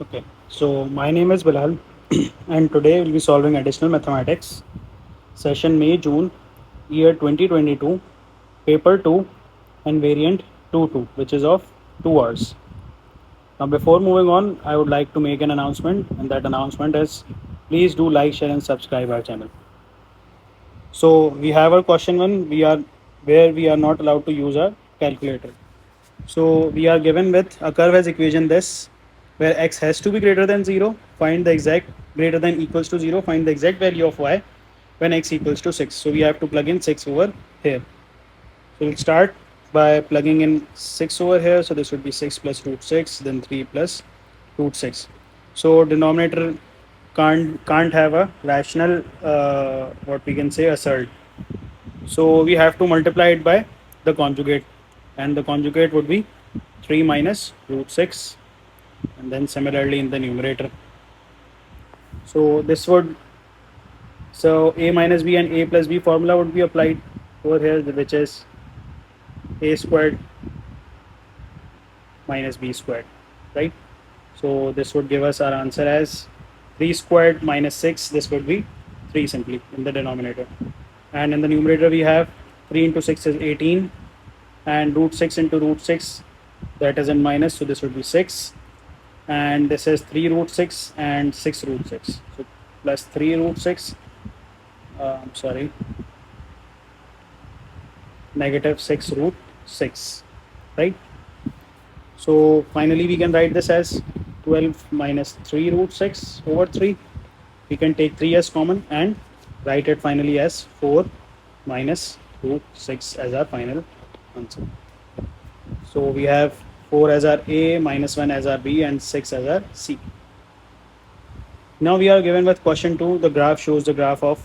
Okay, so my name is Bilal, and today we'll be solving additional mathematics, session May June, year 2022, paper 2, and variant 22, which is of 2 hours. Now, before moving on, I would like to make an announcement, and that announcement is please do like, share, and subscribe our channel. So, we have our question one, where we are not allowed to use our calculator. So we are given with a curve as equation this, where x has to be greater than 0, find the exact greater than equals to 0, find the exact value of y when x equals to 6. So we have to plug in 6 over here. So we'll start by plugging in 6 over here. So this would be 6 plus root 6, then 3 plus root 6. So denominator can't have a rational what we can say assert. So we have to multiply it by the conjugate, and the conjugate would be 3 minus root 6, and then similarly in the numerator. So this would, so a minus b and a plus b formula would be applied over here, which is a squared minus b squared, right? So this would give us our answer as 3 squared minus 6. This would be 3 simply in the denominator, and in the numerator we have 3 into 6 is 18, and root 6 into root 6, that is in minus, so this would be 6, and this is 3 root 6 and 6 root 6, so plus 3 root 6, I'm sorry, negative 6 root 6, right? So finally we can write this as 12 minus 3 root 6 over 3. We can take 3 as common and write it finally as 4 minus root 6 as our final answer. So we have 4 as our A, minus 1 as our B, and 6 as our C. Now we are given with question 2. The graph shows the graph of,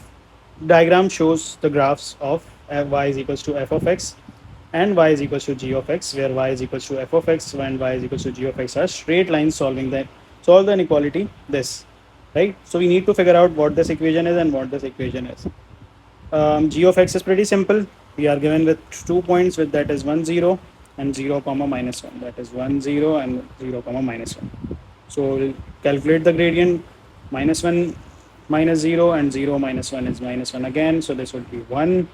diagram shows the graphs of y is equals to f of x and y is equals to g of x, where y is equals to f of x and y is equals to g of x are straight lines solving that, solve the inequality this, right? So we need to figure out what this equation is and what this equation is. G of x is pretty simple. We are given with 2 points, with that is 1 0 and 0 comma minus 1, that is 1 0 and 0 comma minus 1. So we'll calculate the gradient. Minus 1 minus 0 and 0 minus 1 is minus 1 again, so this would be 1.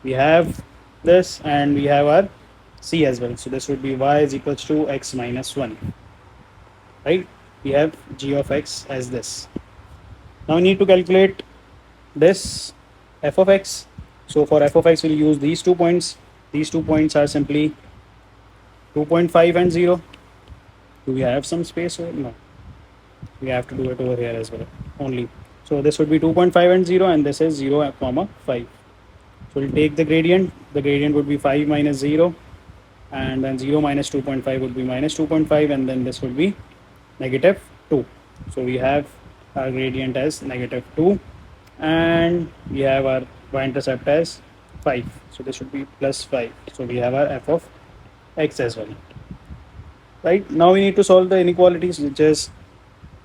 We have this, and we have our c as well, so this would be y is equals to x minus 1, right? We have g of x as this. Now we need to calculate this f of x. So for f of x we'll use these 2 points. These 2 points are simply 2.5 and 0. Do we have some space over? No, we have to do it over here as well only. So this would be 2.5 and 0, and this is 0 comma 5. So we'll take the gradient. The gradient would be 5 minus 0, and then 0 minus 2.5 would be minus 2.5, and then this would be negative 2. So we have our gradient as negative 2, and we have our y-intercept as 5. So this should be plus 5. So we have our f of x as well. Right, now we need to solve the inequalities, which is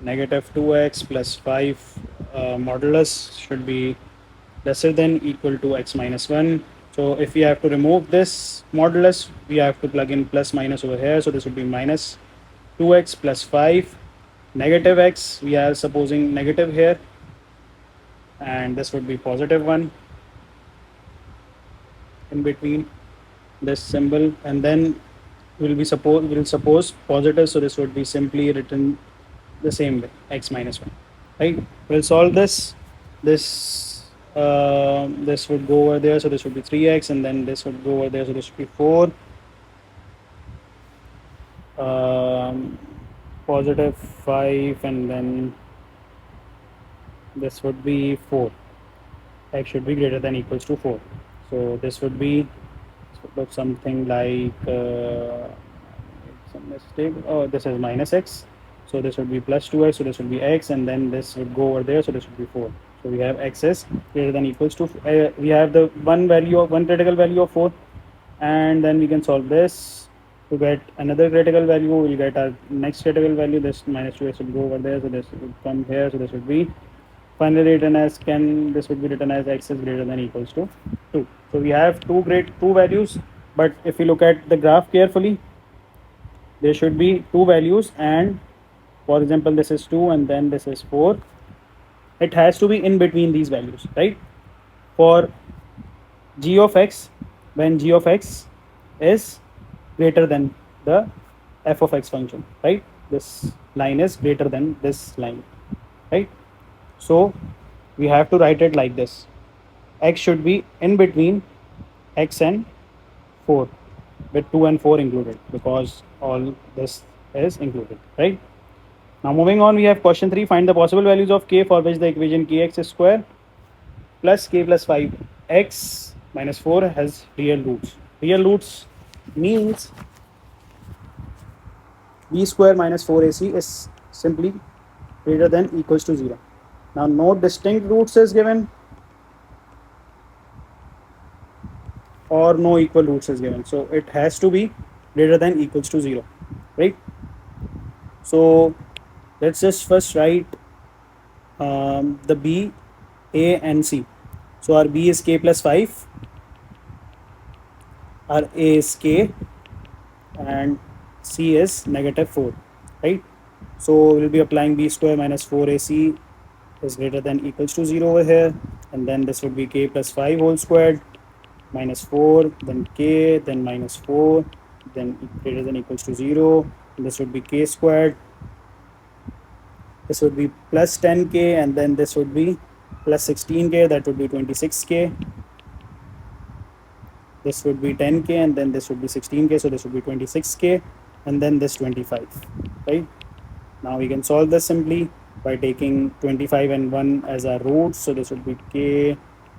negative 2x plus 5 modulus should be lesser than equal to x minus 1. So if we have to remove this modulus, we have to plug in plus minus over here. So this would be minus 2x plus 5, negative x, we are supposing negative here, and this would be positive 1 in between this symbol, and then we'll suppose positive, so this would be simply written the same way, x minus 1, right? We'll solve this. This would go over there, so this would be 3x, and then this would go over there, so this would be 4, positive 5, and then this would be 4. X should be greater than equals to 4. So this would be something like some mistake. Oh, this is minus x. So this would be plus 2x. So this would be x, and then this would go over there. So this would be 4. So we have x is greater than equals to. We have the one critical value of 4, and then we can solve this to get another critical value. We'll get our next critical value. This minus 2x would go over there. So this would come here. So this would be finally written as this would be written as x is greater than equals to 2. So we have two values, but if you look at the graph carefully, there should be two values and For example, this is 2 and then this is 4. It has to be in between these values, right? For g of x, when g of x is greater than the f of x function, right? This line is greater than this line, right? So we have to write it like this. X should be in between x and 4 with 2 and 4 included, because all this is included, right? Now moving on, we have question 3. Find the possible values of k for which the equation kx square plus k plus 5x minus 4 has real roots. Real roots means b square minus 4ac is simply greater than equals to 0. Now no distinct roots is given or no equal roots is given. So it has to be greater than equals to 0, right? So let's just first write the b, a and c. So our b is k plus 5, our a is k, and c is negative 4, right? So we'll be applying b square minus 4ac is greater than equals to 0 over here, and then this would be k plus 5 whole squared minus 4, then k, then minus 4, then greater than equals to 0. And this would be k squared. This would be plus 10k, and then this would be plus 16k, that would be 26k. This would be 10k, and then this would be 16k, so this would be 26k, and then this 25, right? Now we can solve this simply by taking 25 and 1 as our roots. So this would be k,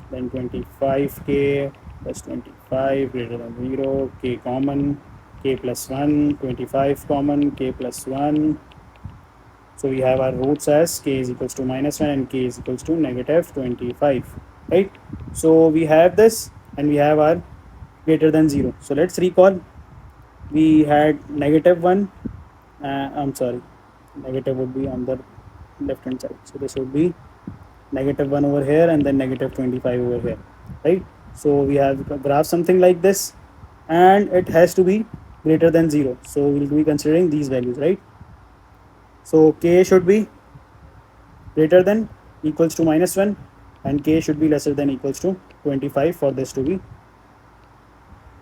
then 25k plus 25 greater than 0, k common, k plus 1, 25 common, k plus 1. So we have our roots as k is equals to minus 1 and k is equals to negative 25, right? So we have this and we have our greater than 0. So let's recall, we had negative 1, I'm sorry, negative would be on the left hand side. So this would be negative 1 over here and then negative 25 over here, right? So we have a graph something like this, and it has to be greater than 0. So we'll be considering these values, right? So k should be greater than equals to minus 1 and k should be lesser than equals to 25 for this to be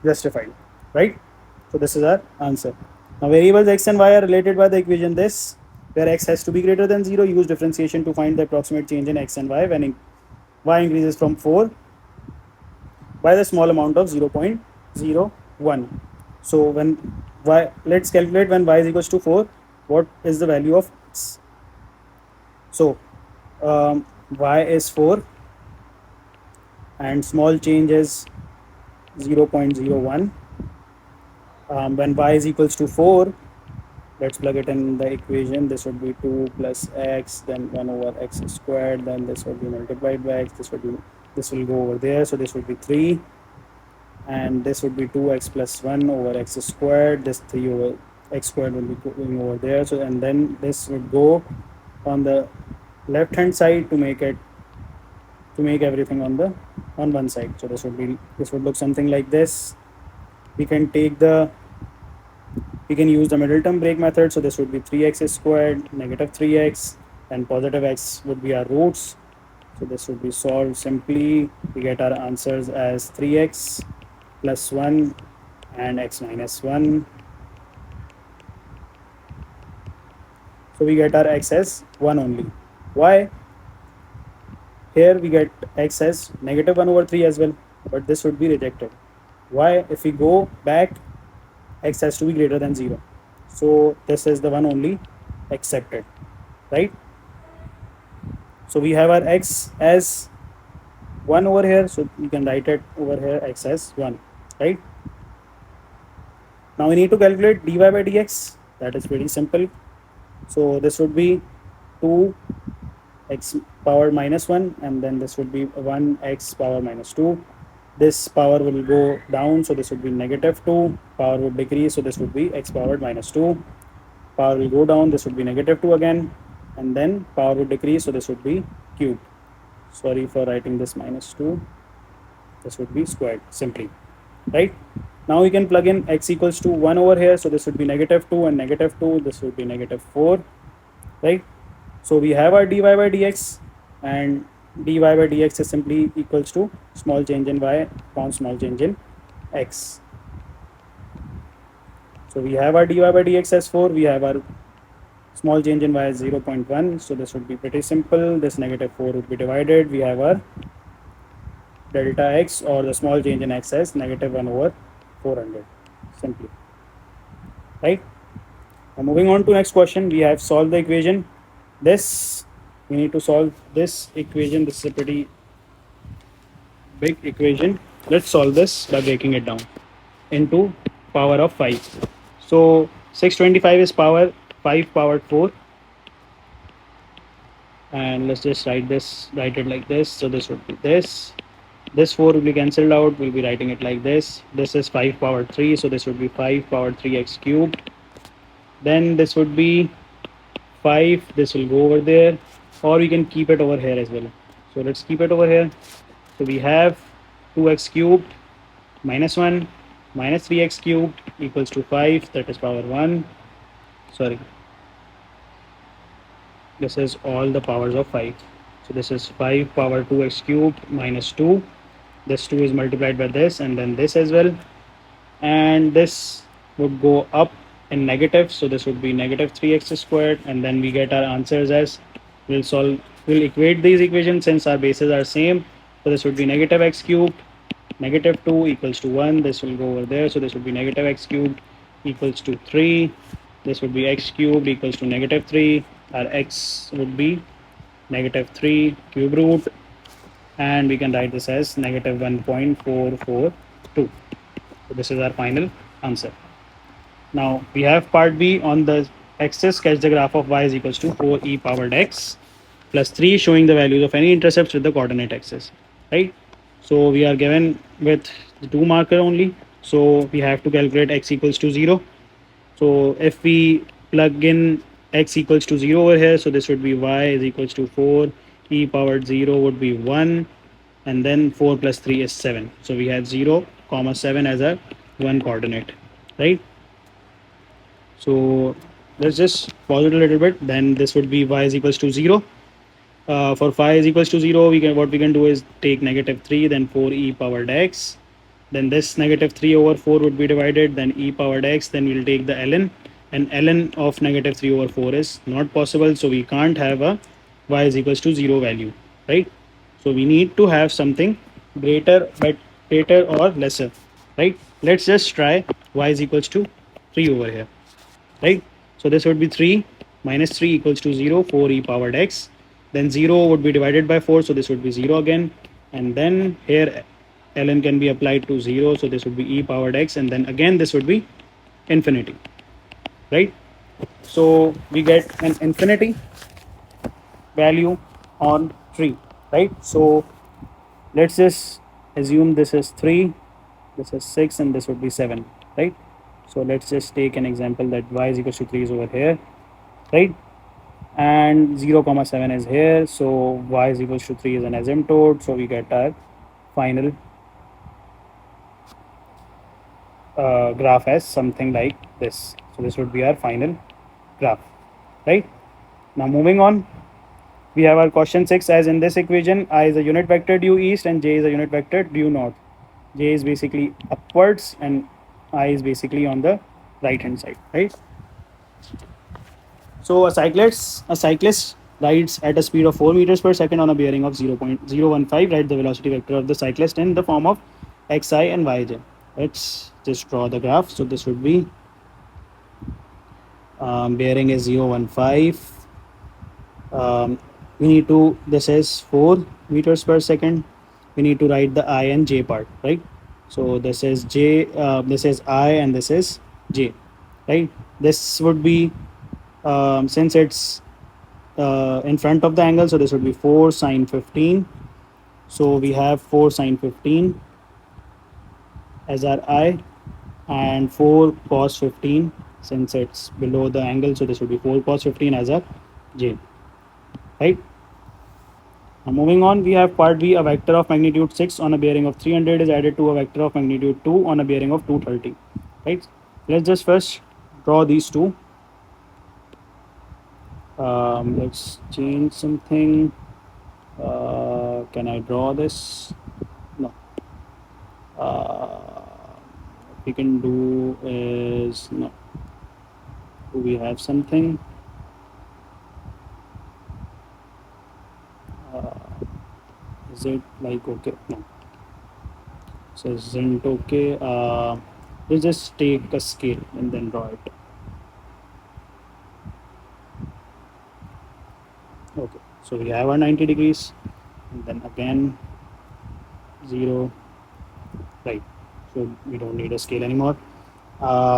justified, right? So this is our answer. Now variables x and y are related by the equation this, where x has to be greater than 0. Use differentiation to find the approximate change in x and y when y increases from 4 by the small amount of 0.01. So when y, let's calculate when y is equals to 4, what is the value of x. So y is 4 and small change is 0.01. When y is equals to 4, let's plug it in the equation. This would be 2 plus x, then 1 over x squared, then this would be multiplied by x, this will go over there, so this would be 3, and this would be 2x plus 1 over x squared, this 3 over x squared will be going over there. So and then this would go on the left hand side to make everything on one side. So this would look something like this. We can use the middle term break method. So this would be 3x squared negative 3x, and positive x would be our roots. So this would be solved simply. We get our answers as 3x plus 1 and x minus 1. So we get our x as 1 only. Why? Here we get x as negative 1 over 3 as well, but this would be rejected. Why? If we go back, x has to be greater than 0. So this is the one only accepted, right? So we have our x as 1 over here, so you can write it over here x as 1, right? Now we need to calculate dy by dx. That is pretty simple. So this would be 2x power minus 1, and then this would be 1x power minus 2. This power will go down, so this would be negative 2. Power would decrease, so this would be x powered minus 2. Power will go down, this would be negative 2 again, and then power would decrease, so this would be cubed. Sorry for writing this minus 2. This would be squared simply, right? Now we can plug in x equals to 1 over here, so this would be negative 2 and negative 2. This would be negative 4. right? So we have our dy by dx, and dy by dx is simply equals to small change in y upon small change in x. So we have our dy by dx as 4, we have our small change in y is 0.1, so this would be pretty simple. This negative 4 would be divided. We have our delta x, or the small change in x, as negative 1 over 400, simply, right? Now moving on to next question, we have solved the equation. This, we need to solve this equation. This is a pretty big equation. Let's solve this by breaking it down into power of 5. So 625 is power 5 powered 4, and let's just write it like this. So this would be this 4 will be cancelled out. We'll be writing it like this. This is 5 power 3, so this would be 5 power 3x cubed. Then this would be 5, this will go over there, or we can keep it over here as well. So let's keep it over here. So we have 2x cubed minus 1 minus 3x cubed equals to 5, that is power 1. Sorry, this is all the powers of 5. So this is 5 power 2x cubed minus 2. This 2 is multiplied by this and then this as well. And this would go up in negative, so this would be negative 3x squared, and then we get our answers as we'll equate these equations since our bases are same. So this would be negative x cubed negative 2 equals to 1. This will go over there, so this would be negative x cubed equals to 3. This would be x cubed equals to negative 3. Our x would be negative 3 cube root, and we can write this as negative 1.442. So this is our final answer. Now we have part B. On the axis, sketch the graph of y is equals to 4e powered x plus 3, showing the values of any intercepts with the coordinate axis, right? So we are given with the 2 marker only, so we have to calculate x equals to 0. So if we plug in x equals to 0 over here, so this would be y is equals to 4, e powered 0 would be 1, and then 4 plus 3 is 7. So we have 0 comma 7 as a one coordinate, right? So let's just pause it a little bit. Then this would be y is equals to 0. For phi is equals to 0, what we can do is take negative 3, then 4e powered x. Then this negative 3 over 4 would be divided, then e powered x. Then we'll take the ln, and ln of negative 3 over 4 is not possible, so we can't have a y is equals to 0 value, right? So we need to have something greater, but greater or lesser, right? Let's just try y is equals to 3 over here, right? So this would be 3 minus 3 equals to 0, 4e powered x. Then 0 would be divided by 4, so this would be 0 again. And then here ln can be applied to 0, so this would be e powered x, and then again this would be infinity, right? So we get an infinity value on 3, right? So let's just assume this is 3, this is 6, and this would be 7, right? So let's just take an example that y is equals to 3 is over here, right? And 0 comma 7 is here, so y is equals to 3 is an asymptote, so we get our final graph as something like this. So this would be our final graph, right? Now moving on, we have our question 6. As in this equation, I is a unit vector due east and j is a unit vector due north. J is basically upwards and I is basically on the right hand side, right? So a cyclist rides at a speed of 4 meters per second on a bearing of 0.015. Write the velocity vector of the cyclist in the form of xi and yj. Let's just draw the graph. So this would be bearing is 0.15. We need to, this is 4 meters per second. We need to write the I and j part, right? So this is j, this is I, and this is j, right? This would be since it's in front of the angle, so this would be 4 sine 15. So we have 4 sine 15 as our I, and 4 cos 15 since it's below the angle, so this would be 4 cos 15 as our j, right? Now moving on, we have part B. A vector of magnitude 6 on a bearing of 300 is added to a vector of magnitude 2 on a bearing of 230, right? Let's just first draw these two. Let's change something. Can I draw this? No. What we can do is no. Do we have something? Uh, is it like okay? No. So isn't okay. We'll just take a scale and then draw it. Okay. So we have our 90 degrees, and then again 0. Right. So we don't need a scale anymore.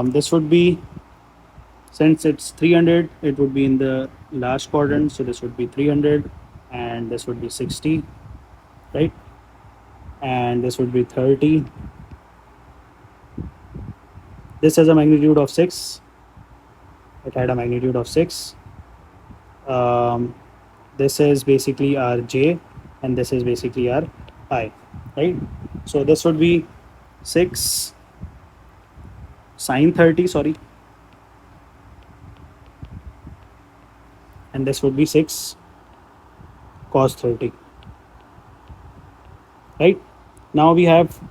This would be, since it's 300, it would be in the last quadrant. So this would be 300, and this would be 60, right? And this would be 30. This has a magnitude of 6. It had a magnitude of 6. Um, this is basically our j, and this is basically our I, right? So this would be 6 sine 30, sorry, and this would be 6 cos 30, right? Now we have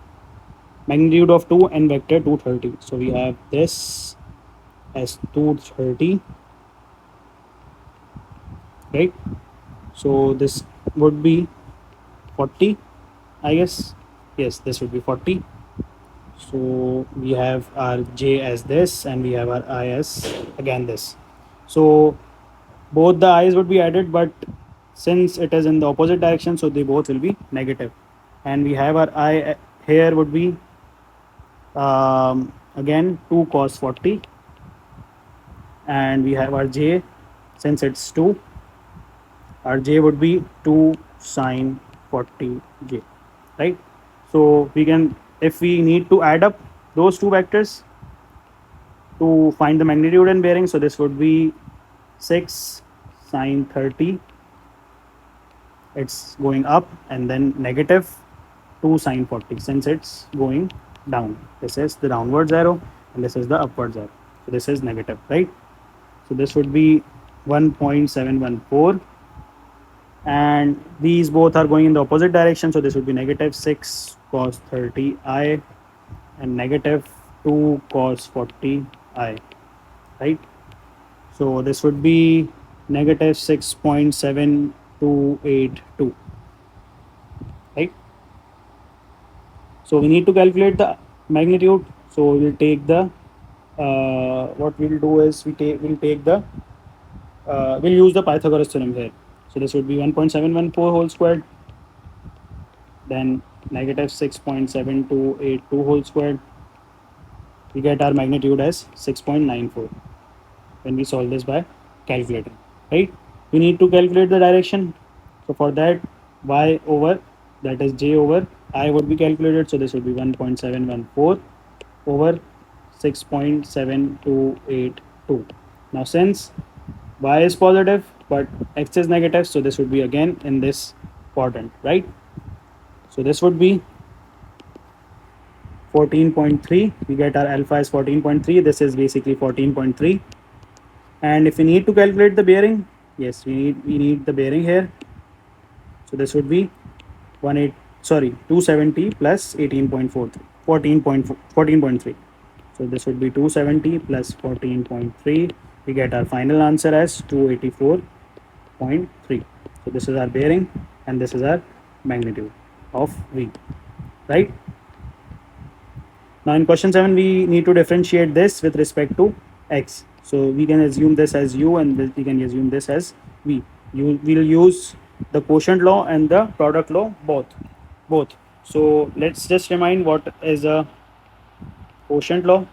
magnitude of 2 and vector 230. So we have this as 230, right? So this would be 40, I guess. Yes, this would be 40. So we have our j as this, and we have our I as again this. So both the i's would be added, but since it is in the opposite direction, so they both will be negative. And we have our I here would be again 2 cos 40, and we have our j, since it's 2, our j would be 2 sine 40j, right? So we can, if we need to add up those two vectors to find the magnitude and bearing, so this would be 6 sine 30, it's going up, and then negative 2 sine 40, since it's going down. This is the downwards arrow, and this is the upwards arrow. So this is negative, right? So this would be 1.714, and these both are going in the opposite direction. So this would be negative 6 cos 30i and negative 2 cos 40i, right? So this would be negative 6.7282, right? So we need to calculate the magnitude. So we'll take the what we'll do is we'll take the we'll use the Pythagoras theorem here. So this would be 1.714 whole squared, then negative 6.7282 whole squared. We get our magnitude as 6.94 when we solve this by calculator, right? We need to calculate the direction. So for that, y over, that is j over I would be calculated. So this would be 1.714 over 6.7282. Now since y is positive but x is negative, so this would be again in this quadrant, right? So this would be 14.3. We get our alpha is 14.3. This is basically 14.3. And if we need to calculate the bearing, yes, we need the bearing here. So this would be 270 plus 18.43, 14.3. So this would be 270 plus 14.3. We get our final answer as 284.3. So this is our bearing, and this is our magnitude of V, right? Now in question 7, we need to differentiate this with respect to x. So we can assume this as u, and we can assume this as v. We'll use the quotient law and the product law both. So let's just remind what is a quotient law.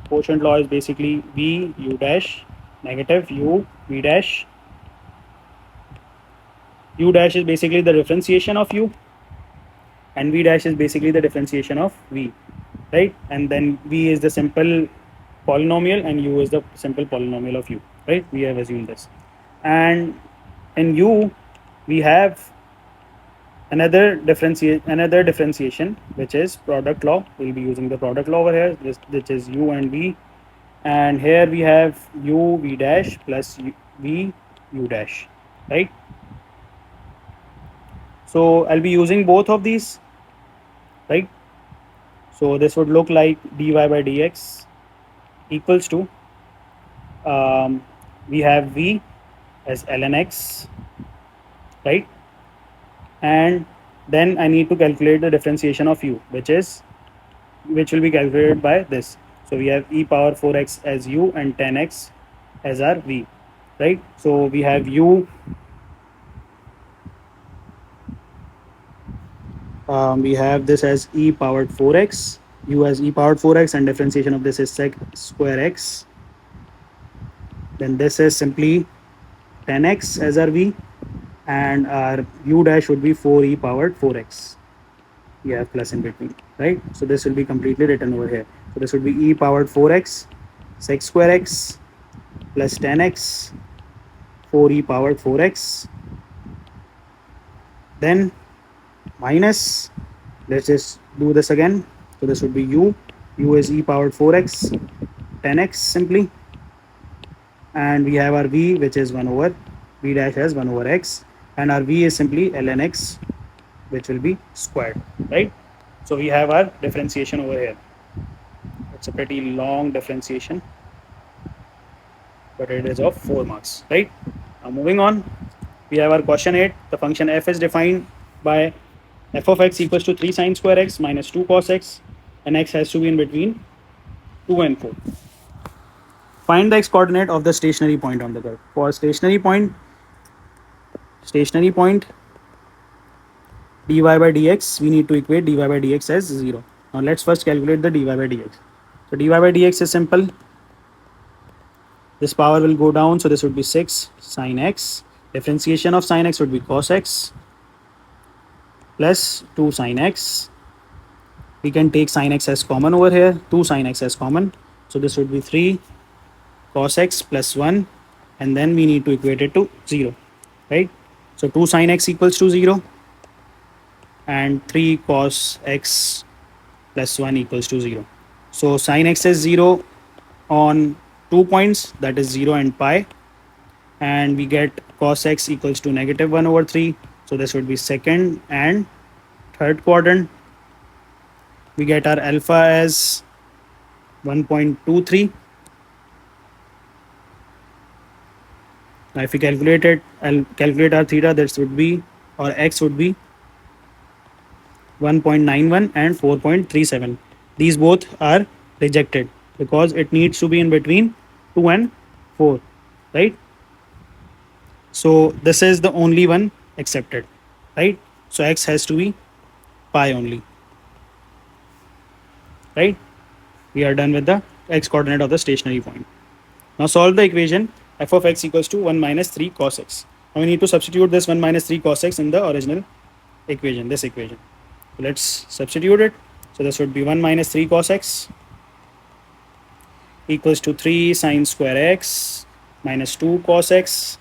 Quotient law is basically v u dash negative u v dash. U dash is basically the differentiation of u, and v dash is basically the differentiation of v, right? And then v is the simple polynomial, and u is the simple polynomial of u, right? We have assumed this. And in u we have another differentiation, which is product law. We'll be using the product law over here, which is u and v. And here we have u v dash plus v u dash, right? So I'll be using both of these, right? So this would look like dy by dx equals to, we have v as ln x, right? And then I need to calculate the differentiation of u, which will be calculated by this. So we have e power 4x as u and 10x as our v, right? So we have u, we have this as e powered 4x, u as e powered 4x, and differentiation of this is sec square x. Then this is simply 10x as our v, and our u dash would be 4e powered 4x. We have plus in between, right? So this will be completely written over here. So this would be e powered 4x sec square x plus 10x 4e powered 4x, then minus, let's just do this again. So this would be u is e powered 4x 10x simply, and we have our v, which is 1 over v dash as 1 over x, and our v is simply ln x, which will be squared, right? So we have our differentiation over here. It's a pretty long differentiation, but it is of 4 marks, right? Now moving on, we have our question 8. The function f is defined by f of x equals to 3 sine square x minus 2 cos x, and x has to be in between 2 and 4. Find the x coordinate of the stationary point on the curve. For stationary point dy by dx, we need to equate dy by dx as 0. Now let's first calculate the dy by dx. So dy by dx is simple. This power will go down, so this would be 6 sine x. Differentiation of sine x would be cos x plus 2 sine x. We can take sine x as common over here, 2 sine x as common. So this would be 3 cos x plus 1, and then we need to equate it to 0, right? So 2 sine x equals to 0, and 3 cos x plus 1 equals to 0. So sine x is 0 on 2 points, that is 0 and pi, and we get cos x equals to negative 1 over 3. So this would be second and third quadrant. We get our alpha as 1.23. Now if we calculate it, I'll calculate our theta, this would be, or x would be 1.91 and 4.37. These both are rejected because it needs to be in between 2 and 4, right? So this is the only one accepted, right? So x has to be pi only, right? We are done with the x coordinate of the stationary point. Now solve the equation f of x equals to 1 minus 3 cos x. Now we need to substitute this 1 minus 3 cos x in the original equation, this equation. Let's substitute it. So this would be 1 minus 3 cos x equals to 3 sine square x minus 2 cos x.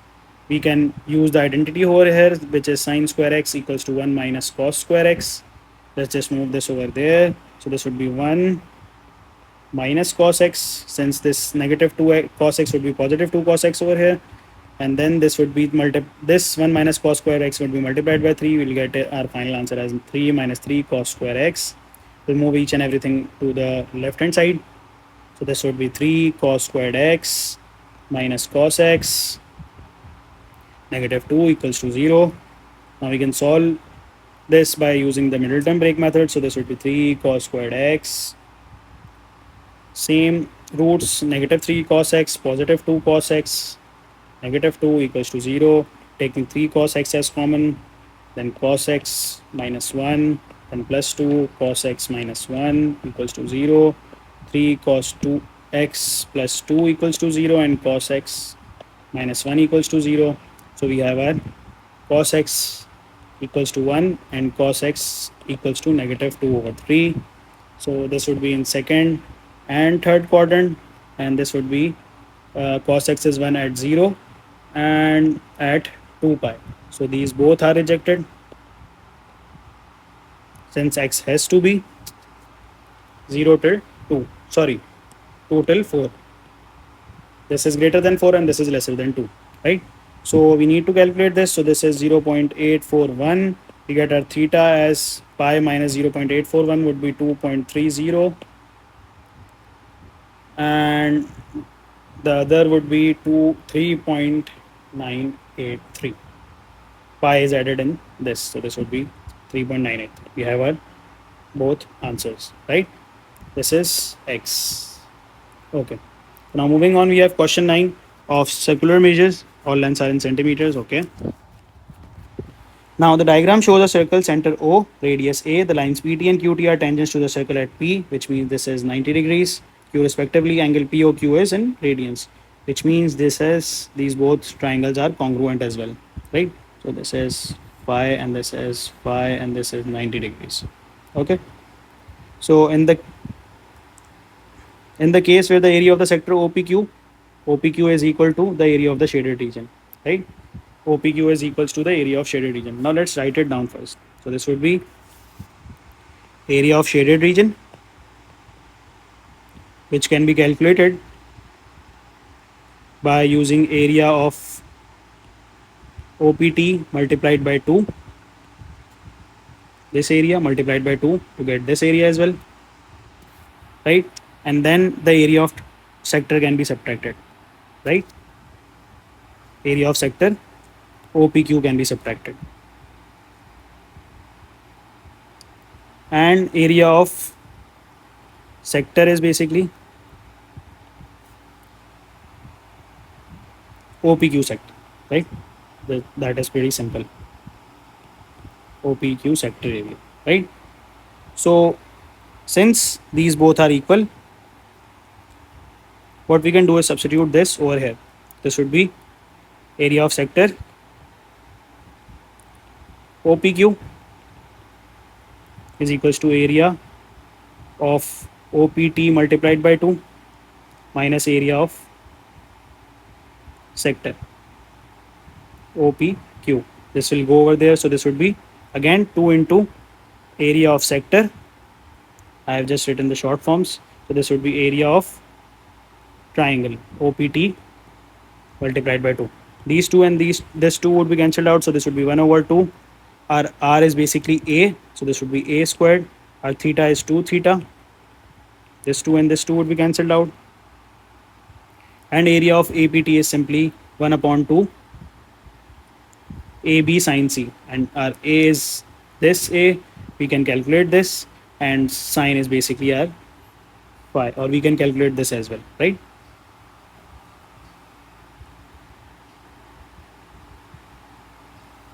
We can use the identity over here, which is sine square x equals to 1 minus cos square x. Let's just move this over there. So this would be 1 minus cos x, since this negative 2 cos x would be positive 2 cos x over here, and then this would be this 1 minus cos square x would be multiplied by 3. We'll get our final answer as 3 minus 3 cos square x. We'll move each and everything to the left hand side. So this would be 3 cos squared x minus cos x negative 2 equals to 0. Now we can solve this by using the middle term break method. So this would be 3 cos squared x, same roots, negative 3 cos x, positive 2 cos x, negative 2 equals to 0. Taking 3 cos x as common, then cos x minus 1, then plus 2 cos x minus 1 equals to 0. 3 cos 2x plus 2 equals to 0, and cos x minus 1 equals to 0. So we have our cos x equals to 1 and cos x equals to negative 2 over 3. So this would be in second and third quadrant, and this would be cos x is 1 at 0 and at 2 pi. So these both are rejected, since x has to be 0 till 2, sorry, 2 till 4. This is greater than 4 and this is lesser than 2, right? So we need to calculate this. So this is 0.841. We get our theta as pi minus 0.841 would be 2.30, and the other would be 3.983. Pi is added in this, so this would be 3.98. We have our both answers, right? This is x. Okay. Now moving on, we have question 9 of circular measures. All lengths are in centimeters. Okay. Now the diagram shows a circle center O, radius A. The lines PT and QT are tangents to the circle at P, which means this is 90 degrees. Q respectively, angle POQ is in radians, which means this is these both triangles are congruent as well, right? So this is phi and this is phi and this is 90 degrees. Okay. So in the case where the area of the sector OPQ is equal to the area of the shaded region, right? OPQ is equals to the area of shaded region. Now let's write it down first. So this would be area of shaded region, which can be calculated by using area of OPT multiplied by 2, this area multiplied by 2 to get this area as well, right? And then the area of sector can be subtracted, right? Area of sector OPQ can be subtracted. And area of sector is basically OPQ sector, right? That is pretty simple. OPQ sector area, right? So since these both are equal, what we can do is substitute this over here. This would be area of sector OPQ is equals to area of OPT multiplied by 2 minus area of sector OPQ. This will go over there. So this would be again 2 into area of sector. I have just written the short forms. So this would be area of triangle OPT multiplied by 2. These two and this 2 would be cancelled out. So this would be 1 over 2. Our R is basically A. So this would be A squared. Our theta is 2 theta. This 2 and this 2 would be cancelled out. And area of APT is simply 1 upon 2 AB sine C. And our A is this A. We can calculate this. And sine is basically our phi. Or we can calculate this as well, right?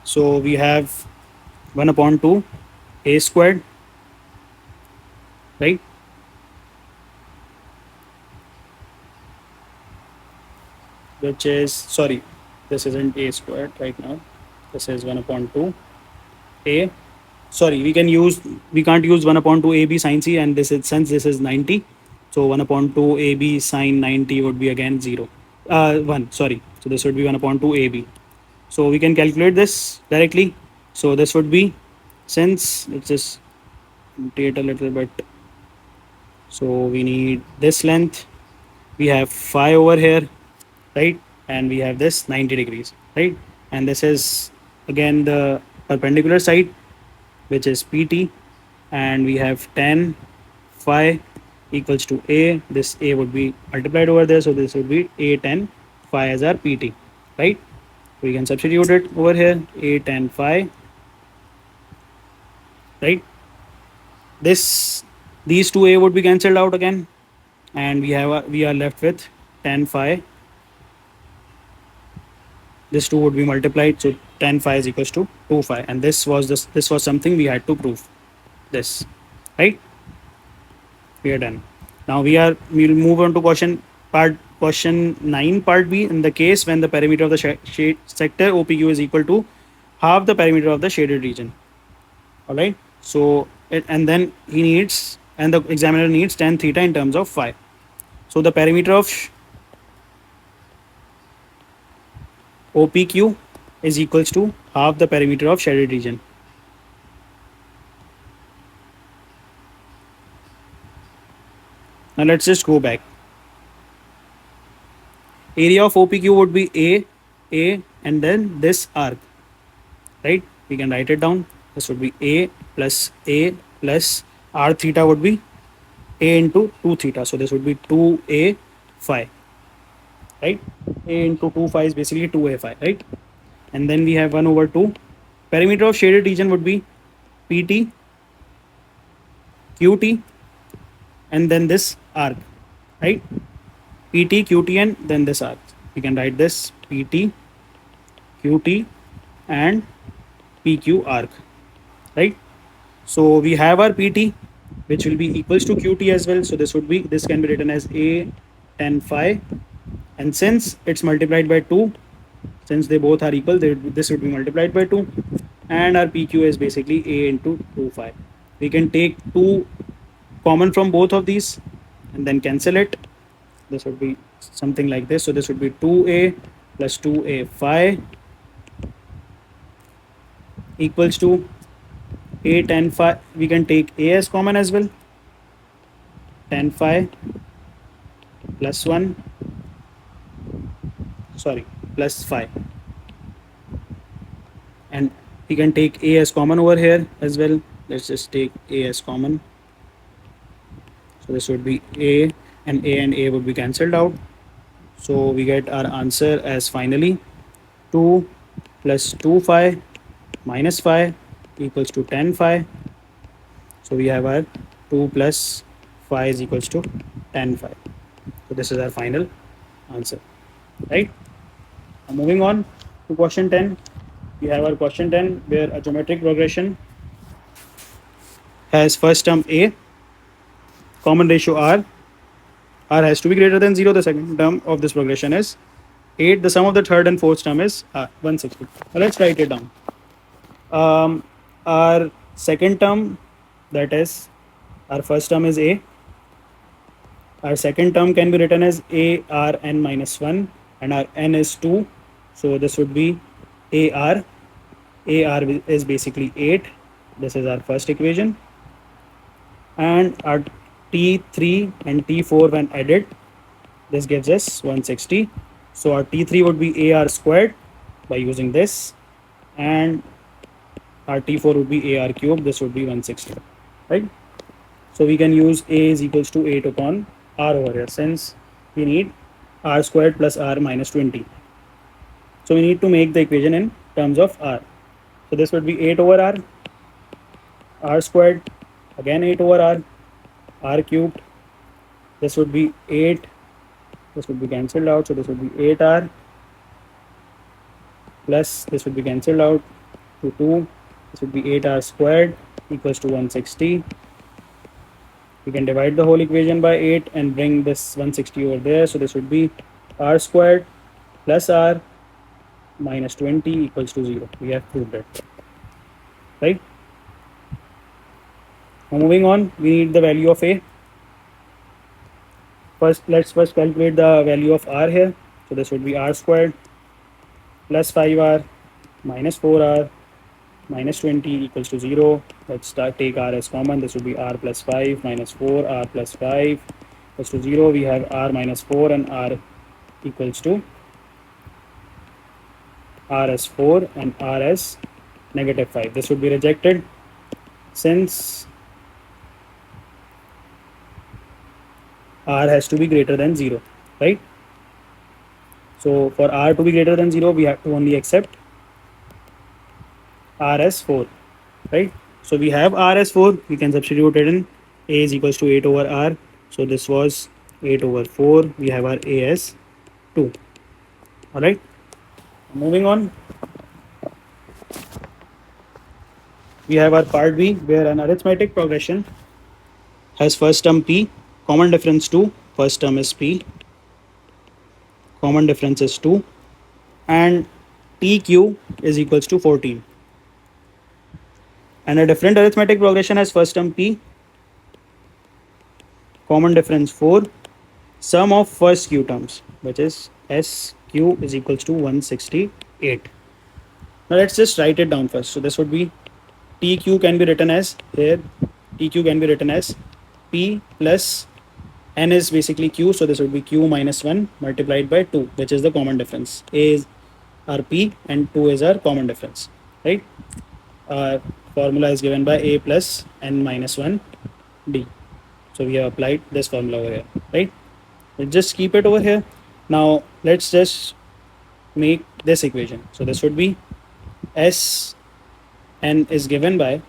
So we have 1 upon 2 A squared, right? Which is, sorry, this isn't A squared right now. This is 1 upon 2 A. Sorry, we can't use 1 upon 2 AB sine C, and this is, since this is 90, so 1 upon 2 AB sine 90 would be again 0. 1, sorry. So this would be 1 upon 2 AB. So we can calculate this directly. So this would be, since let's just rotate a little bit. So we need this length. We have phi over here, right? And we have this 90 degrees, right? And this is again the perpendicular side, which is PT. And we have tan phi equals to A. This A would be multiplied over there. So this would be A tan phi as our PT, right? We can substitute it over here, A tan phi, right? These two A would be cancelled out again, and we are left with tan phi. This 2 would be multiplied, so tan phi is equals to 2 phi, and this was something we had to prove. This, right? We are done. Now we'll move on to question 9 part B. In the case when the perimeter of the sector OPQ is equal to half the perimeter of the shaded region. All right. So and then the examiner needs tan theta in terms of phi. So the perimeter of OPQ is equals to half the perimeter of shaded region. Now let's just go back. Area of OPQ would be A, and then this arc, right? We can write it down. This would be a plus r theta would be a into 2 theta. So this would be 2a phi, right? A into 2 phi is basically 2a phi, right? And then we have 1 over 2. Perimeter of shaded region would be pt, qt, and then this arc, right? pt, qt, and then this arc. We can write this pt, qt, and pq arc, right? So we have our pt, which will be equals to qt as well. So this can be written as a 10 phi, and since it's multiplied by 2, since they both are equal, this would be multiplied by 2, and our pq is basically a into 2 phi. We can take 2 common from both of these and then cancel it. This would be something like this. So this would be 2a plus 2a phi equals to a 10 phi. We can take a as common as well. 10 phi plus 1, sorry, plus phi. And we can take a as common over here as well. Let's just take a as common. So this would be a, and a would be cancelled out. So we get our answer as finally 2 plus 2 phi minus phi equals to 10 phi. So we have our 2 plus phi is equals to 10 phi. So this is our final answer, right? Now moving on to question 10. We have our question 10 where a geometric progression has first term a, common ratio r has to be greater than 0. The second term of this progression is 8. The sum of the third and fourth term is 160. Now let's write it down. Our second term, that is, our first term is a. Our second term can be written as a r n minus 1, and our n is 2. So this would be a r. A r is basically 8. This is our first equation. And our T3 and T4 when added, this gives us 160. So our T3 would be AR squared by using this, and our T4 would be AR cubed. This would be 160, right? So we can use A is equals to 8 upon R over here, since we need R squared plus R minus 20. So we need to make the equation in terms of R. So this would be 8 over R squared, again 8 over R cubed. This would be 8. This would be cancelled out. So this would be 8R plus this would be cancelled out to 2. This would be 8R squared equals to 160. We can divide the whole equation by 8 and bring this 160 over there. So this would be R squared plus R minus 20 equals to 0. We have proved it, right? Now moving on, we need the value of A. Let's first calculate the value of R here. So this would be R squared plus 5R minus 4R minus 20 equals to 0. Let's take R as common. This would be R plus 5 minus 4, R plus 5 equals to 0. We have R minus 4 and R equals to R as 4 and R as negative 5. This would be rejected since R has to be greater than 0, right? So for R to be greater than 0, we have to only accept R as 4, right? So we have R as 4. We can substitute it in. A is equals to 8 over R. So this was 8 over 4. We have our A as 2. All right. Moving on. We have our part B, where an arithmetic progression has first term P, common difference 2. First term is P. Common difference is 2. And TQ is equals to 14. And a different arithmetic progression has first term P, common difference 4, sum of first Q terms, which is SQ is equals to 168. Now let's just write it down first. So this would be TQ can be written as here, TQ can be written as P plus N is basically Q. So this would be Q minus 1 multiplied by 2, which is the common difference. A our P and 2 is our common difference, right? Our formula is given by A plus N minus 1 D. So we have applied this formula over here, right? Let's just keep it over here. Now let's just make this equation. So this would be S N is given by,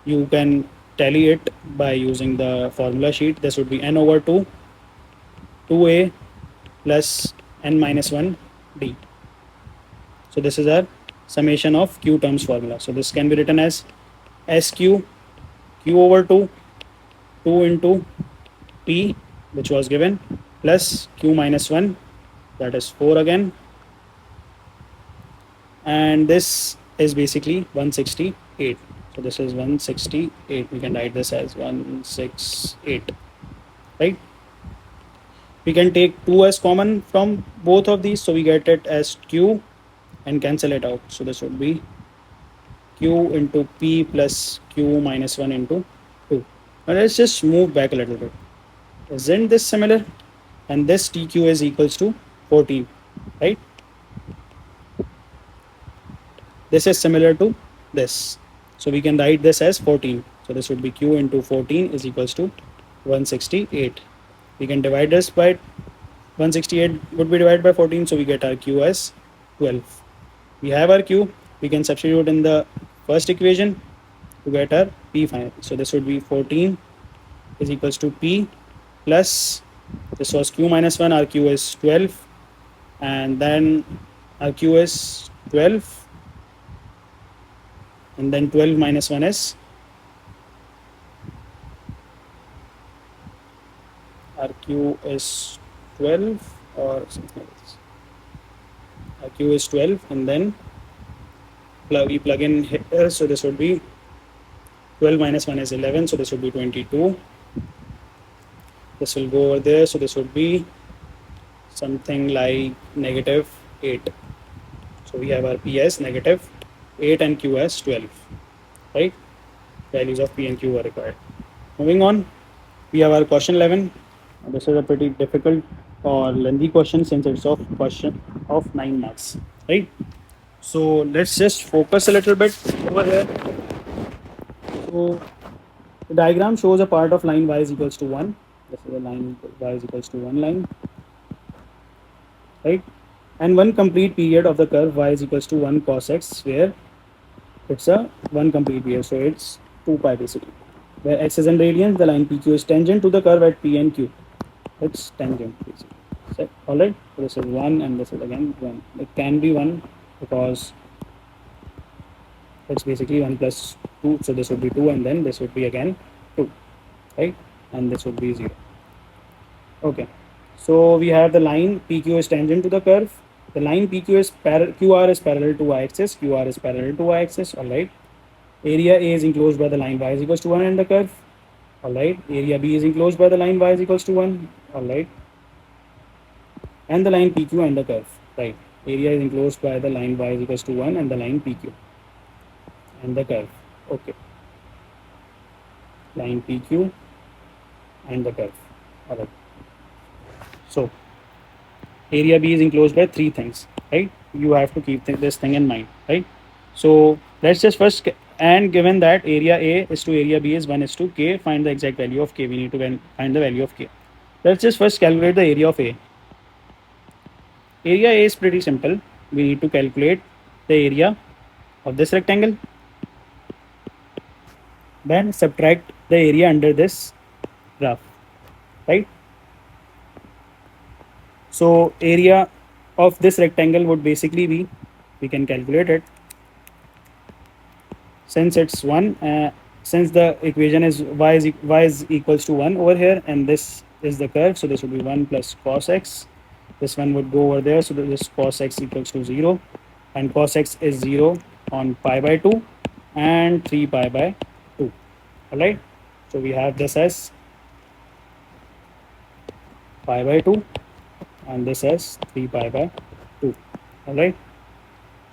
you can tally it by using the formula sheet. This would be N over 2, 2A plus N minus 1 D. So this is our summation of Q terms formula. So this can be written as SQ, Q over 2, 2 into P, which was given, plus Q minus 1, that is 4 again. And this is basically 168. So this is 168. We can write this as 168, right? We can take 2 as common from both of these. So we get it as Q and cancel it out. So this would be Q into P plus Q minus 1 into 2. Now let's just move back a little bit. Isn't this similar? And this TQ is equals to 14, right? This is similar to this. So we can write this as 14. So this would be Q into 14 is equals to 168. We can divide this by 168 would be divided by 14. So we get our Q as 12. We have our Q. We can substitute in the first equation to get our P final. So this would be 14 is equals to P plus, this was Q minus 1, our Q is 12, and then our Q is 12, and then 12 minus 1 is, our Q is 12 or something like this. Our Q is 12, and then we plug in here, so this would be 12 minus 1 is 11, so this would be 22. This will go over there, so this would be something like negative 8. So we have our P as negative 8 and Q as 12, right? Values of P and Q are required. Moving on, we have our question 11. This is a pretty difficult or lengthy question since it's of question of 9 marks, right? So let's just focus a little bit over here. So the diagram shows a part of line y is equals to 1. This is a line y is equals to 1 line, right? And one complete period of the curve y is equals to 1 cos x, where it's a one complete period, so it's 2 pi basically. Where x is in radians, the line PQ is tangent to the curve at P and Q. It's tangent basically. So, alright, so this is 1 and this is again 1. It can be 1 because it's basically 1 plus 2, so this would be 2 and then this would be again 2, right? And this would be 0. Okay, so we have the line PQ is tangent to the curve. The line PQ is QR is parallel to y-axis, QR is parallel to y-axis, alright. Area A is enclosed by the line y is equals to 1 and the curve, alright. Area B is enclosed by the line y is equals to 1, alright. And the line PQ and the curve, right. Area is enclosed by the line y is equals to 1 and the line PQ and the curve, okay. Line PQ and the curve, alright. So area B is enclosed by 3 things, right? You have to keep this thing in mind, right? So let's just first, and given that area A is to area B is 1 is to K, find the exact value of K. We need to find the value of K. Let's just first calculate the area of A. Area A is pretty simple. We need to calculate the area of this rectangle, then subtract the area under this graph, right? So area of this rectangle would basically be, we can calculate it, since it's 1, since the equation is y is equals to 1 over here, and this is the curve, so this would be 1 plus cos x. This one would go over there, so this cos x equals to 0, and cos x is 0 on pi by 2 and 3 pi by 2, alright. So we have this as pi by 2 and this as 3 pi by 2, alright.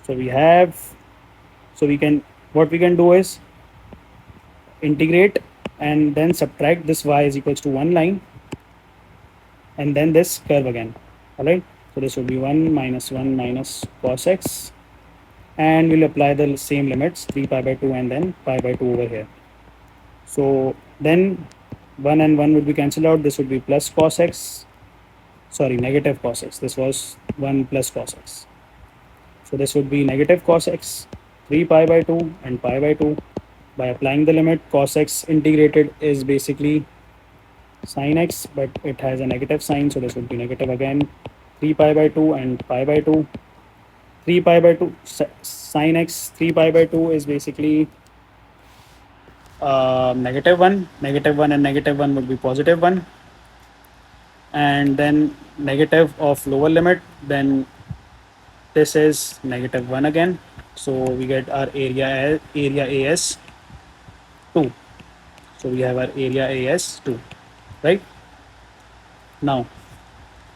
So we have, so we can, what we can do is integrate and then subtract this y is equals to 1 line and then this curve again, alright. So this would be 1 minus cos x, and we'll apply the same limits 3 pi by 2 and then pi by 2 over here. So then 1 and 1 would be cancelled out. This would be plus cos x, sorry, negative cos x. This was 1 plus cos x. So this would be negative cos x, 3 pi by 2 and pi by 2. By applying the limit, cos x integrated is basically sin x, but it has a negative sign, so this would be negative again. 3 pi by 2 and pi by 2. 3 pi by 2 sin x, 3 pi by 2 is basically negative 1. Negative 1 and negative 1 would be positive 1. And then negative of lower limit, then this is negative 1 again. So we get our area as 2. So we have our area as 2, right? Now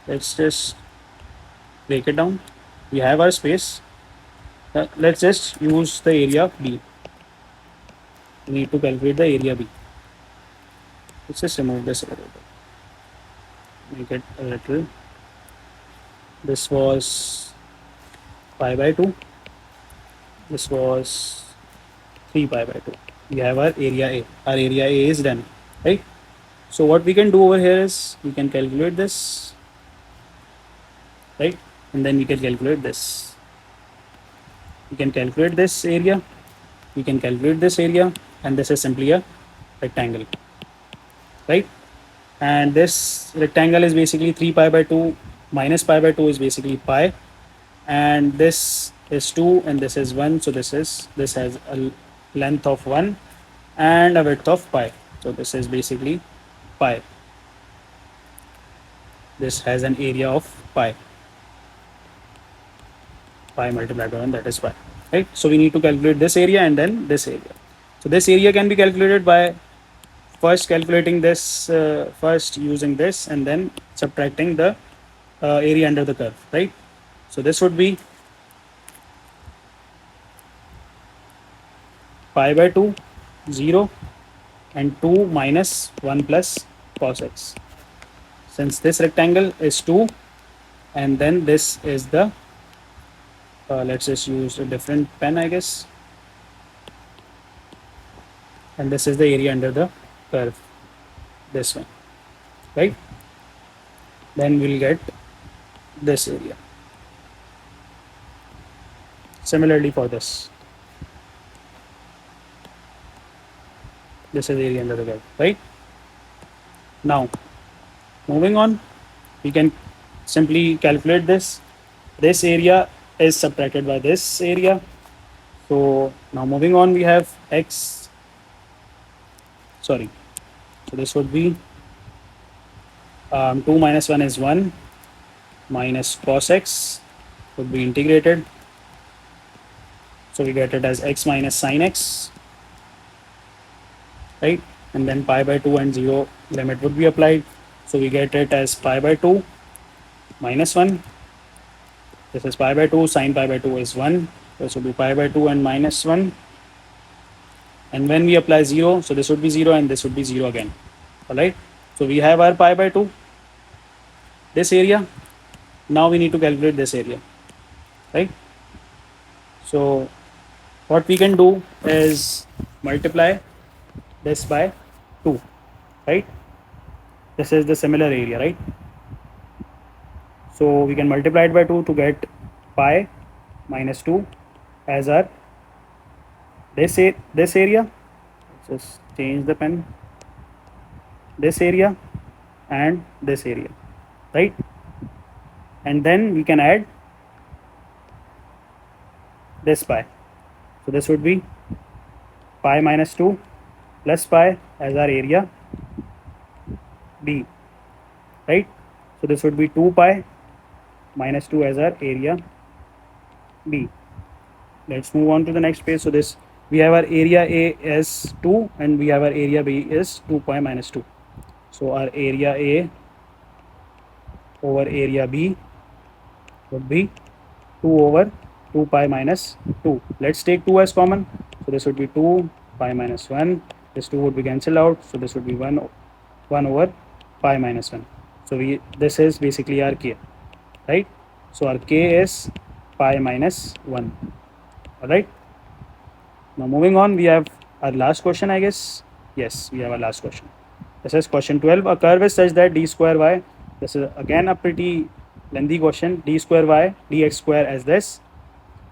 let's just break it down. We have our space. Let's just use the area B. We need to calculate the area B. Let's just remove this a little bit. Make it a little. This was pi by 2. This was 3 pi by 2. We have our area A. Our area A is done, right? So what we can do over here is we can calculate this, right? And then we can calculate this. We can calculate this area. We can calculate this area, and this is simply a rectangle, right? And this rectangle is basically 3 pi by 2 minus pi by 2 is basically pi, and this is 2 and this is 1, so this has a length of 1 and a width of pi, so this is basically pi. This has an area of pi multiplied by 1, that is pi, right? So we need to calculate this area and then this area. So this area can be calculated by first calculating this, first using this and then subtracting the area under the curve, right? So this would be pi by 2, 0 and 2 minus 1 plus cos x. Since this rectangle is 2 and then this is the, let's just use a different pen, I guess. And this is the area under the curve, this one, right? Then we'll get this area. Similarly for this is area under the curve, right? Now moving on, we can simply calculate this. This area is subtracted by this area. So now moving on, we have x, sorry, so this would be 2 minus 1 is 1 minus cos x would be integrated. So we get it as x minus sin x, right? And then pi by 2 and 0 limit would be applied. So we get it as pi by 2 minus 1. This is pi by 2, sin pi by 2 is 1. This would be pi by 2 and minus 1. And when we apply 0, so this would be 0 and this would be 0 again. Alright. So we have our pi by 2, this area. Now we need to calculate this area, right? So what we can do is multiply this by 2, right? This is the similar area, right? So we can multiply it by 2 to get pi minus 2 as our this area. Let's just change the pen. This area and this area, right? And then we can add this pi. So this would be pi minus 2 plus pi as our area B, right? So this would be 2 pi minus 2 as our area B. Let's move on to the next page. So this, we have our area A as 2 and we have our area B is 2 pi minus 2. So our area A over area B would be 2 over 2 pi minus 2. Let's take 2 as common. So this would be 2 pi minus 1. This 2 would be cancelled out. So this would be 1 over pi minus 1. So this is basically our k, right? So our k is pi minus 1. Alright. Now moving on, we have our last question, I guess. Yes, we have our last question. This is question 12. A curve is such that d square y, this is again a pretty lengthy question, d square y dx square as this.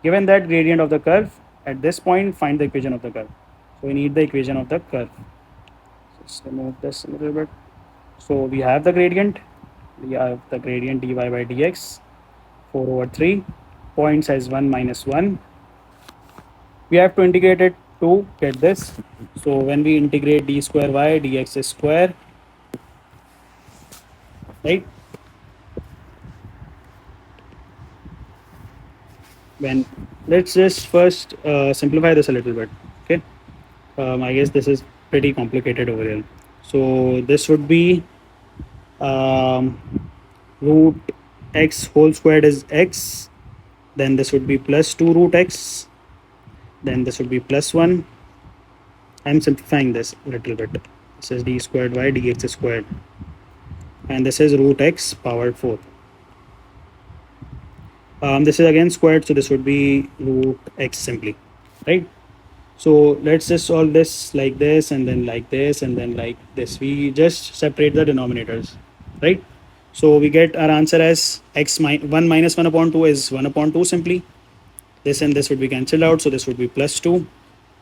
Given that gradient of the curve, at this point, find the equation of the curve. So we need the equation of the curve. Just remove this a little bit. So we have the gradient. We have the gradient dy by dx, 4 over 3. Points as 1 minus 1. We have to integrate it to get this. So when we integrate d square y dx is square, right? When let's just first simplify this a little bit. Okay, I guess this is pretty complicated over here. So this would be um, root x whole squared is x, then this would be plus 2 root x, then this would be plus 1. I'm simplifying this a little bit. This is d squared y dx squared, and this is root x powered 4. This is again squared, so this would be root x simply, right? So let's just solve this like this, and then like this, and then like this. We just separate the denominators, right? So we get our answer as 1 minus 1 upon 2 is 1 upon 2 simply. This and this would be cancelled out, so this would be plus 2,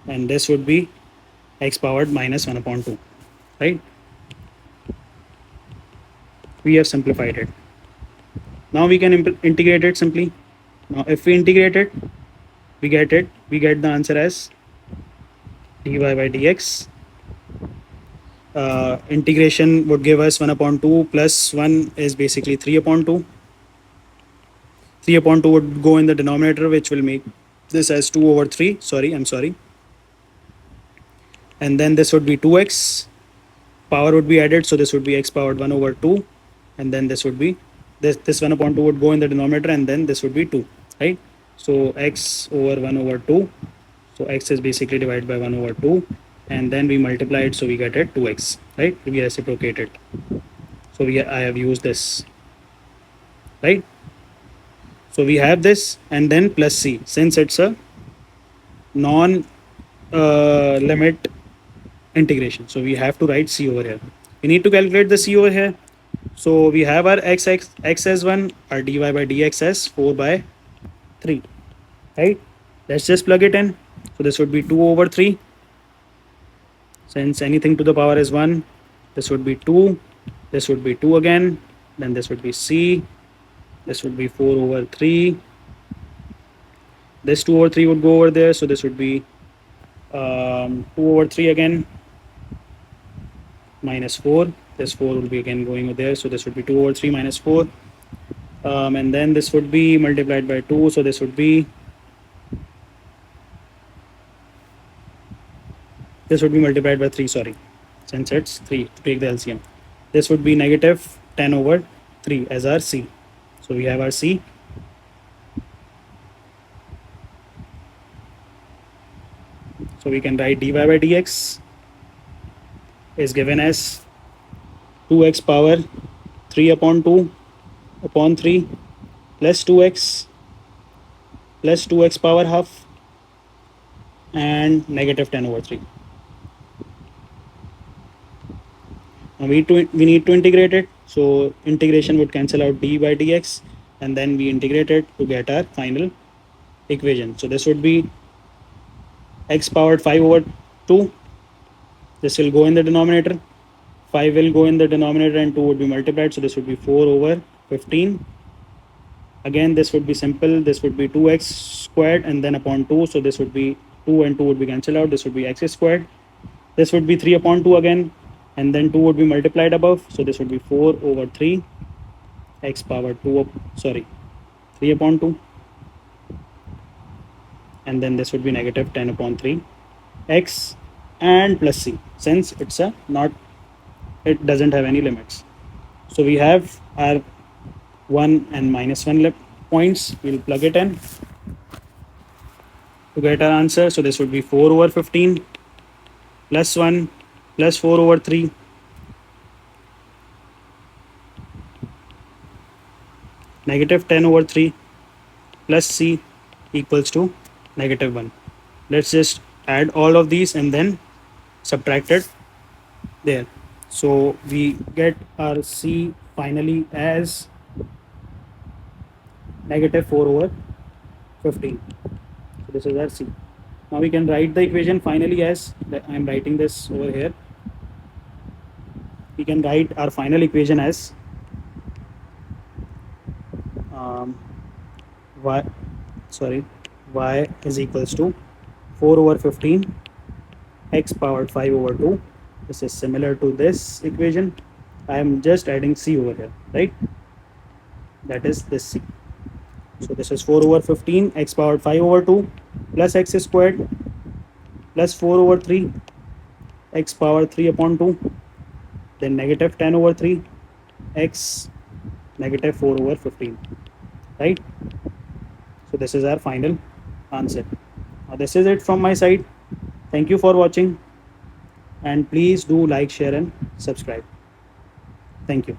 and this would be x powered minus 1 upon 2, right? We have simplified it. Now we can integrate it simply. Now if we integrate it, we get the answer as dy by dx. Integration would give us 1 upon 2 plus 1 is basically 3 upon 2. 3 upon 2 would go in the denominator, which will make this as 2 over 3. I'm sorry. And then this would be 2x. Power would be added, so this would be x powered 1 over 2. And then this would be, this 1 upon 2 would go in the denominator, and then this would be 2, right? So x over 1 over 2. So x is basically divided by 1 over 2. And then we multiply it, so we get it 2x, right? We reciprocate it. So I have used this, right? So we have this, and then plus c, since it's a non limit integration. So we have to write c over here. We need to calculate the c over here. So we have our x as 1, our dy by dx as 4 by 3, right? Let's just plug it in. So this would be 2 over 3. Since anything to the power is 1, this would be 2. This would be 2 again. Then this would be c. This would be 4 over 3. This 2 over 3 would go over there. So this would be 2 over 3 again. Minus 4. This 4 will be again going over there. So this would be 2 over 3 minus 4. And then this would be multiplied by 2. So this would be multiplied by 3, sorry. Since it's 3, to take the LCM. This would be negative 10 over 3 as our C. So we have our C. So we can write dy by dx is given as 2x power 3 upon 2 upon 3 plus 2x power half and negative 10 over 3. Now we need to integrate it. So integration would cancel out d by dx, and then we integrate it to get our final equation. So this would be x powered 5 over 2. This will go in the denominator. 5 will go in the denominator and 2 would be multiplied. So this would be 4 over 15. Again, this would be simple. This would be 2x squared and then upon 2. So this would be 2 and 2 would be cancelled out. This would be x squared. This would be 3 upon 2 again. And then 2 would be multiplied above. So this would be 4 over 3 x power 3 upon 2. And then this would be negative 10 upon 3 x and plus c, since it's it doesn't have any limits. So we have our 1 and minus 1 points. We'll plug it in to get our answer. So this would be 4 over 15 plus 1 plus 4 over 3 negative 10 over 3 plus c equals to negative 1. Let's just add all of these and then subtract it there. So we get our c finally as negative 4 over 15. So this is our c. Now we can write the equation finally as, I am writing this over here. We can write our final equation as um, y y is equals to 4 over 15 x powered 5 over 2. This is similar to this equation. I am just adding c over here, right? That is this c. So this is 4 over 15 x powered 5 over 2 plus x squared plus 4 over 3 x power 3 upon 2, then negative 10 over 3 x negative 4 over 15, right? So this is our final answer. Now this is it from my side. Thank you for watching, and please do like, share and subscribe. Thank you.